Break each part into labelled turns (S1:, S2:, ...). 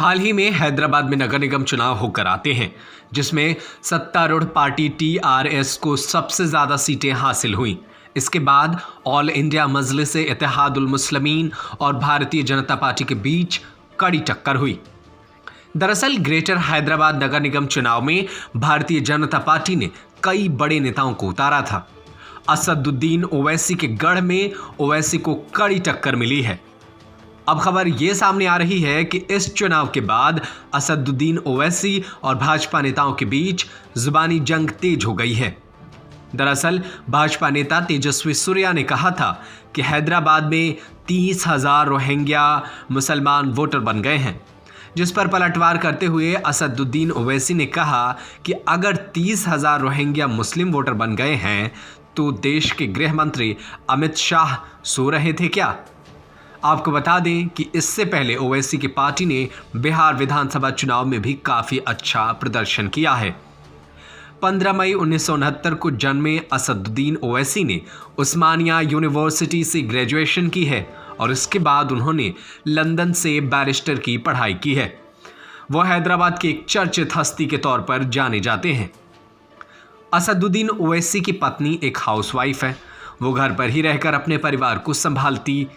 S1: हाल ही में हैदराबाद में नगर निगम चुनाव होकर आते हैं, जिसमें सत्तारूढ़ पार्टी टीआरएस को सबसे ज़्यादा सीटें हासिल हुई। इसके बाद ऑल इंडिया मजलिस इत्तेहादुल मुस्लिमीन और भारतीय जनता पार्टी के बीच कड़ी टक्कर हुई। दरअसल ग्रेटर हैदराबाद नगर निगम चुनाव में भारतीय जनता पार्टी ने कई बड़े नेताओं को उतारा था। असदुद्दीन ओवैसी के गढ़ में ओवैसी को कड़ी टक्कर मिली है। अब खबर ये सामने आ रही है कि इस चुनाव के बाद असदुद्दीन ओवैसी और भाजपा नेताओं के बीच जुबानी जंग तेज हो गई है। दरअसल भाजपा नेता तेजस्वी सूर्या ने कहा था कि हैदराबाद में 30,000 रोहिंग्या मुसलमान वोटर बन गए हैं, जिस पर पलटवार करते हुए असदुद्दीन ओवैसी ने कहा कि अगर 30,000 रोहिंग्या मुस्लिम वोटर बन गए हैं तो देश के गृह मंत्री अमित शाह सो रहे थे क्या? आपको बता दें कि इससे पहले ओवैसी की पार्टी ने बिहार विधानसभा चुनाव में भी काफ़ी अच्छा प्रदर्शन किया है। 15 मई 1969 को जन्मे असदुद्दीन ओवैसी ने उस्मानिया यूनिवर्सिटी से ग्रेजुएशन की है और इसके बाद उन्होंने लंदन से बैरिस्टर की पढ़ाई की है। वो हैदराबाद के एक चर्चित हस्ती के तौर पर जाने जाते हैं। असदुद्दीन ओवैसी की पत्नी एक हाउसवाइफ है। वो घर पर ही रहकर अपने परिवार को संभालती।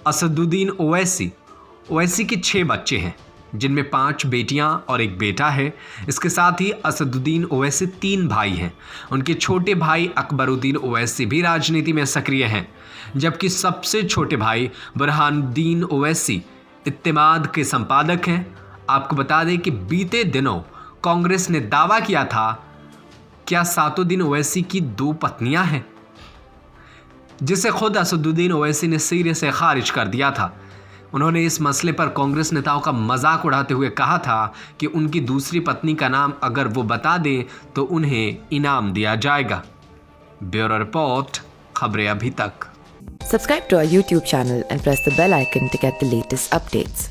S1: असदुद्दीन ओवैसी के 6 बच्चे हैं, जिनमें 5 बेटियां और एक बेटा है। इसके साथ ही असदुद्दीन ओवैसी 3 भाई हैं। उनके छोटे भाई अकबरुद्दीन ओवैसी भी राजनीति में सक्रिय हैं, जबकि सबसे छोटे भाई बुरहानुद्दीन ओवैसी इत्तेमाद के संपादक हैं। आपको बता दें कि बीते दिनों कांग्रेस ने दावा किया था क्या असदुद्दीन ओवैसी की 2 पत्नियां हैं, जिसे खुद असदुद्दीन ओवैसी ने सिरे से खारिज कर दिया था। उन्होंने इस मसले पर कांग्रेस नेताओं का मजाक उड़ाते हुए कहा था कि उनकी दूसरी पत्नी का नाम अगर वो बता दें तो उन्हें इनाम दिया जाएगा। ब्यूरो रिपोर्ट, खबरें अभी तक।
S2: Subscribe to our YouTube channel and press the bell icon to get the latest updates.